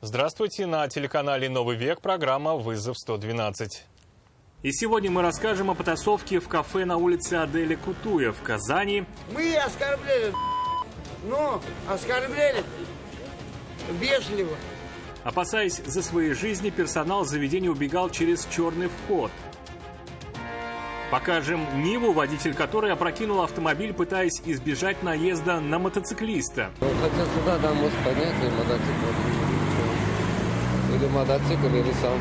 Здравствуйте, на телеканале «Новый век» программа «Вызов 112». И сегодня мы расскажем о потасовке в кафе на улице Аделя Кутуя в Казани. Мы оскорбляли, но оскорбляли вежливо. Опасаясь за свои жизни, персонал заведения убегал через черный вход. Покажем Ниву, водитель которой опрокинул автомобиль, пытаясь избежать наезда на мотоциклиста. Он хотел сюда, да, мост поднять и мотоцикл. Или мотоцикл, или сам.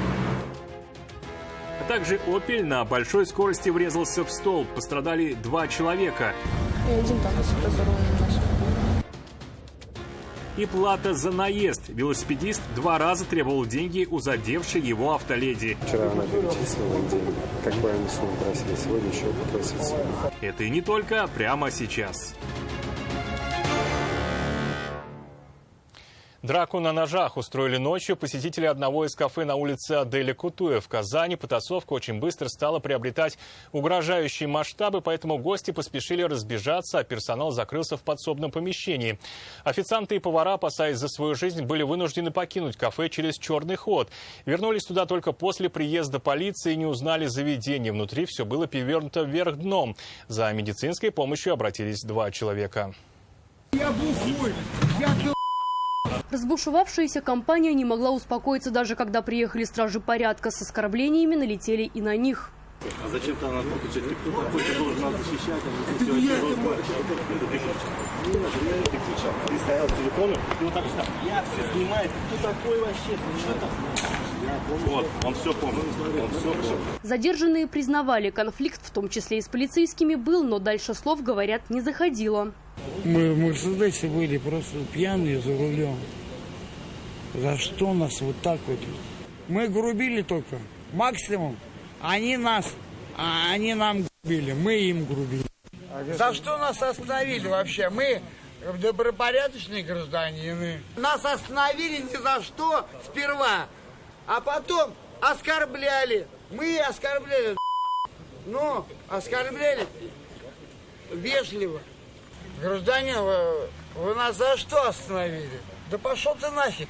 А также «Опель» на большой скорости врезался в столб. Пострадали 2 человека. И один там разорванный наш. И плата за наезд. Велосипедист 2 раза требовал деньги у задевшей его автоледи. Вчера она перечислила деньги. Как бы они сумму просили, сегодня еще попросить. Это и не только, а прямо сейчас. Драку на ножах устроили ночью посетители одного из кафе на улице Аделя Кутуя в Казани. Потасовка очень быстро стала приобретать угрожающие масштабы, поэтому гости поспешили разбежаться, а персонал закрылся в подсобном помещении. Официанты и повара, опасаясь за свою жизнь, были вынуждены покинуть кафе через черный ход. Вернулись туда только после приезда полиции и не узнали заведение. Внутри все было перевернуто вверх дном. За медицинской помощью обратились 2 человека. Разбушевавшаяся компания не могла успокоиться, даже когда приехали стражи порядка. С оскорблениями налетели и на них. А зачем ты нас кричать? Ты кто такой? Ты должен нас защищать. Это не я, это мой. Ты кричал. Ты стоял с телефоном, и вот так вот. Я все снимаю. Ты кто такой вообще? Вот, он все помнит. Задержанные признавали, конфликт, в том числе и с полицейскими, был, но дальше слов, говорят, не заходило. Мы в Мерседесе были просто пьяные за рулем. За что нас вот так вот? Мы грубили только. Максимум. Они нам грубили, мы им грубили. За что нас остановили вообще? Мы добропорядочные гражданины. Нас остановили ни за что сперва, а потом оскорбляли. Мы оскорбляли, но оскорбляли вежливо. Гражданин, вы нас за что остановили? Да пошел ты нафиг.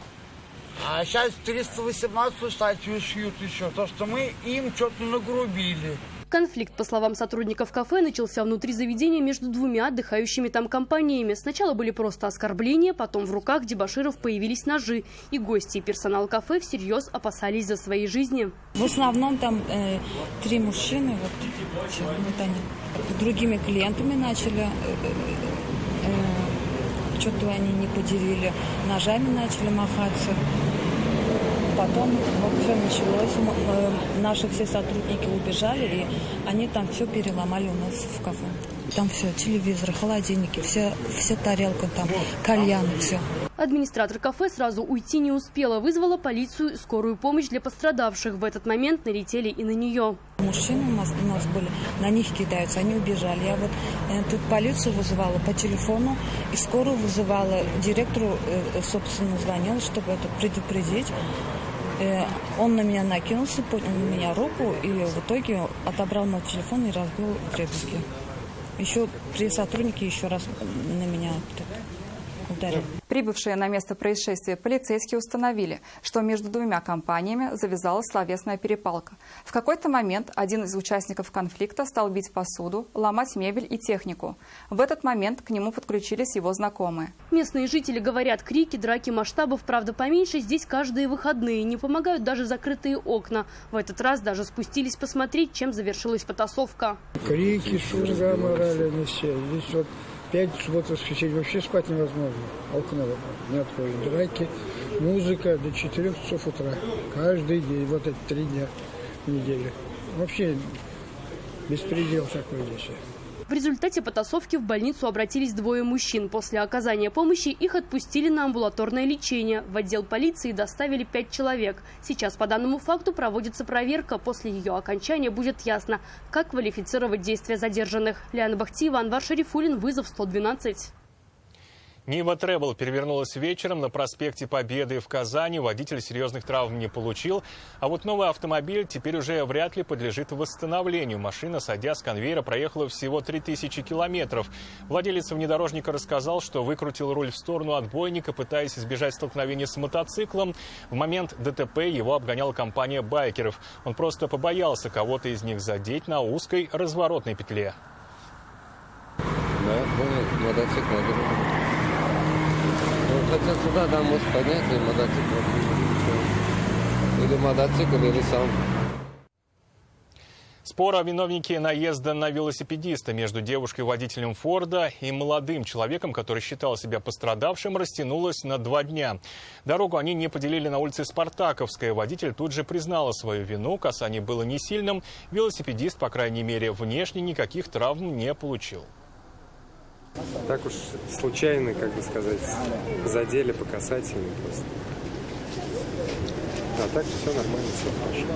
А сейчас 318 статью шьют еще, то, что мы им что-то нагрубили. Конфликт, по словам сотрудников кафе, начался внутри заведения между 2 отдыхающими там компаниями. Сначала были просто оскорбления, потом в руках дебоширов появились ножи. И гости, и персонал кафе всерьез опасались за свои жизни. В основном там 3 мужчины, вот они другими клиентами начали, что-то они не поделили, ножами начали махаться. Потом вот все началось, наши все сотрудники убежали, и они там все переломали у нас в кафе. Там все, телевизоры, холодильники, все тарелка там, кальян, все. Администратор кафе сразу уйти не успела, вызвала полицию и скорую помощь для пострадавших. В этот момент налетели и на нее. Мужчины у нас были, на них кидаются, они убежали. Я вот тут полицию вызывала по телефону и скорую вызывала. Директору, собственно, звонила, чтобы это предупредить. Он на меня накинулся, поднял на меня руку и в итоге отобрал мой телефон и разбил вдребезги. Еще 3 сотрудника еще раз на меня ударили. Прибывшие на место происшествия полицейские установили, что между 2 компаниями завязалась словесная перепалка. В какой-то момент один из участников конфликта стал бить посуду, ломать мебель и технику. В этот момент к нему подключились его знакомые. Местные жители говорят, крики, драки масштабов, правда, поменьше, здесь каждые выходные. Не помогают даже закрытые окна. В этот раз даже спустились посмотреть, чем завершилась потасовка. Крики, шум, орали на все. Здесь вот 5 суббот, воскресенье вообще спать невозможно. Окна не откроют. Драки, музыка до 4 часов утра. Каждый день, вот эти 3 дня в неделю. Вообще беспредел такой здесь. В результате потасовки в больницу обратились 2 мужчин. После оказания помощи их отпустили на амбулаторное лечение. В отдел полиции доставили 5 человек. Сейчас по данному факту проводится проверка. После ее окончания будет ясно, как квалифицировать действия задержанных. Лиана Бахтиева, Анвар Шарифуллин, Вызов 112. Нива Тревел перевернулась вечером на проспекте Победы в Казани. Водитель серьезных травм не получил. А вот новый автомобиль теперь уже вряд ли подлежит восстановлению. Машина, сойдя с конвейера, проехала всего 3000 километров. Владелец внедорожника рассказал, что выкрутил руль в сторону отбойника, пытаясь избежать столкновения с мотоциклом. В момент ДТП его обгоняла компания байкеров. Он просто побоялся кого-то из них задеть на узкой разворотной петле. Да, понял, мотоцикл на дорогу. Хотел сюда, да, мост поднять, и мотоцикл. Или мотоцикл, или сам. Спор о виновнике наезда на велосипедиста между девушкой-водителем Форда и молодым человеком, который считал себя пострадавшим, растянулось на 2 дня. Дорогу они не поделили на улице Спартаковская. Водитель тут же признала свою вину. Касание было не сильным. Велосипедист, по крайней мере, внешне никаких травм не получил. Так уж случайно, как бы сказать, задели по касательной просто. А так все нормально, все хорошо.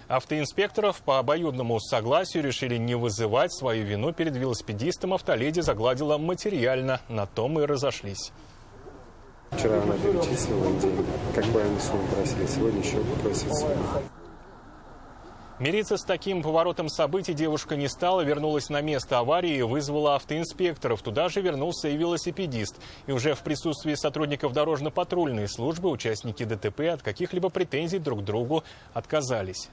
Автоинспекторов по обоюдному согласию решили не вызывать. Свою вину перед велосипедистом автоледи загладила материально. На том и разошлись. Вчера она перечислила деньги, какой они сумму просили, сегодня еще просит сумму. Мириться с таким поворотом событий девушка не стала, вернулась на место аварии и вызвала автоинспекторов. Туда же вернулся и велосипедист. И уже в присутствии сотрудников дорожно-патрульной службы участники ДТП от каких-либо претензий друг к другу отказались.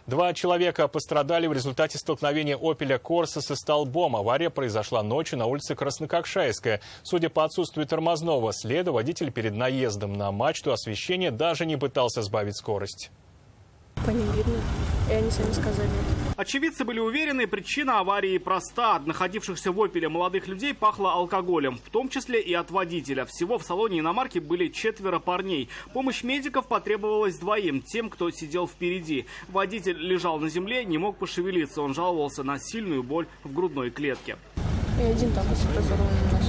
2 человека пострадали в результате столкновения «Опеля Корса» со столбом. Авария произошла ночью на улице Краснококшайская. Судя по отсутствию тормозного следа, водитель перед наездом на мачту освещения даже не пытался сбавить скорость. По ним видно, и они сами сказали. Очевидцы были уверены, причина аварии проста. От находившихся в «Опеле» молодых людей пахло алкоголем, в том числе и от водителя. Всего в салоне иномарки были 4 парней. Помощь медиков потребовалась 2, тем, кто сидел впереди. Водитель лежал на земле, не мог пошевелиться. Он жаловался на сильную боль в грудной клетке. И один там разорван у нас.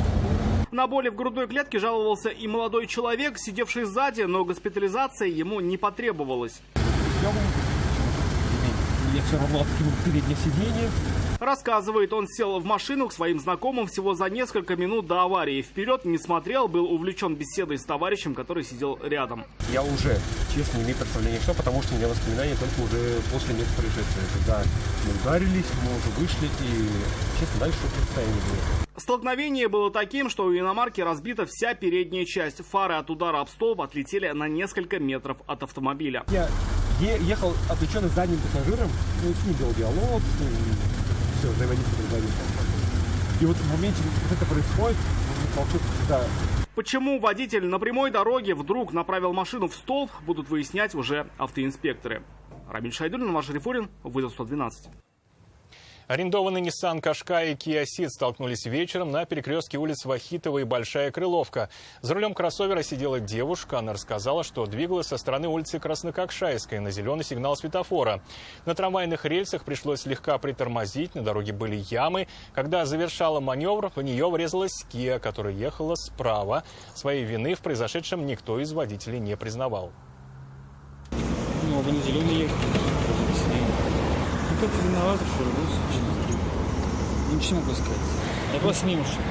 На боли в грудной клетке жаловался и молодой человек, сидевший сзади, но госпитализация ему не потребовалась. Я все равно откинул переднее сиденье. Рассказывает, он сел в машину к своим знакомым всего за несколько минут до аварии. Вперед не смотрел, был увлечен беседой с товарищем, который сидел рядом. Я уже, честно, не имею представления, что, потому что у меня воспоминания только уже после места происшествия. Когда мы ударились, мы уже вышли и, честно, дальше состояние было. Столкновение было таким, что у иномарки разбита вся передняя часть. Фары от удара об столб отлетели на несколько метров от автомобиля. Я ехал отвлеченный задним пассажиром, с ним вел диалог, все, взаимодействие производится. И вот в моменте, как это происходит, молчит всегда. Почему водитель на прямой дороге вдруг направил машину в столб, будут выяснять уже автоинспекторы. Рамиль Шайдуллин, Маша Рифурин, вызов 112. Арендованный Nissan Qashqai и Kia Ceed столкнулись вечером на перекрестке улиц Вахитова и Большая Крыловка. За рулем кроссовера сидела девушка. Она рассказала, что двигалась со стороны улицы Краснококшайской на зеленый сигнал светофора. На трамвайных рельсах пришлось слегка притормозить, на дороге были ямы. Когда завершала маневр, в нее врезалась Kia, которая ехала справа. Своей вины в произошедшем никто из водителей не признавал. Ну, вы на зеленый ехали. Ну, как виноват, что рвался. Ничего не могу сказать. Я просто мимо шел.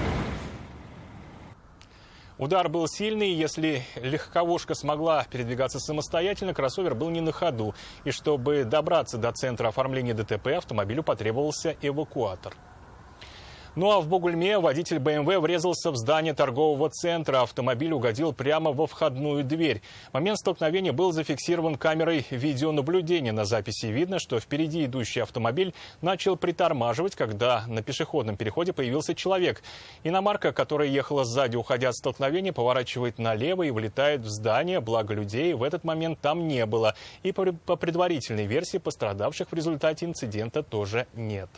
Удар был сильный. Если легковушка смогла передвигаться самостоятельно, кроссовер был не на ходу. И чтобы добраться до центра оформления ДТП, автомобилю потребовался эвакуатор. Ну а в Бугульме водитель БМВ врезался в здание торгового центра. Автомобиль угодил прямо во входную дверь. Момент столкновения был зафиксирован камерой видеонаблюдения. На записи видно, что впереди идущий автомобиль начал притормаживать, когда на пешеходном переходе появился человек. Иномарка, которая ехала сзади, уходя от столкновения, поворачивает налево и влетает в здание. Благо людей в этот момент там не было. И по предварительной версии пострадавших в результате инцидента тоже нет.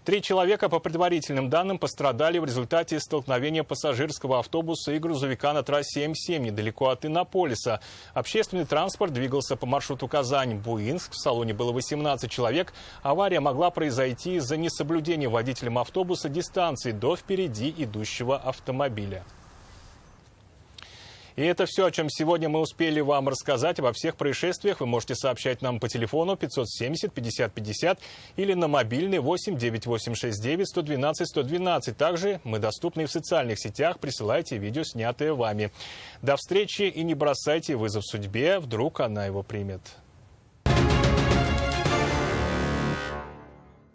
3 человека, по предварительным данным, пострадали в результате столкновения пассажирского автобуса и грузовика на трассе М7 недалеко от Иннополиса. Общественный транспорт двигался по маршруту Казань-Буинск. В салоне было 18 человек. Авария могла произойти из-за несоблюдения водителем автобуса дистанции до впереди идущего автомобиля. И это все, о чем сегодня мы успели вам рассказать. Обо всех происшествиях вы можете сообщать нам по телефону 570 50 50 или на мобильный 8 9869 112 112. Также мы доступны и в социальных сетях. Присылайте видео, снятые вами. До встречи и не бросайте вызов судьбе. Вдруг она его примет.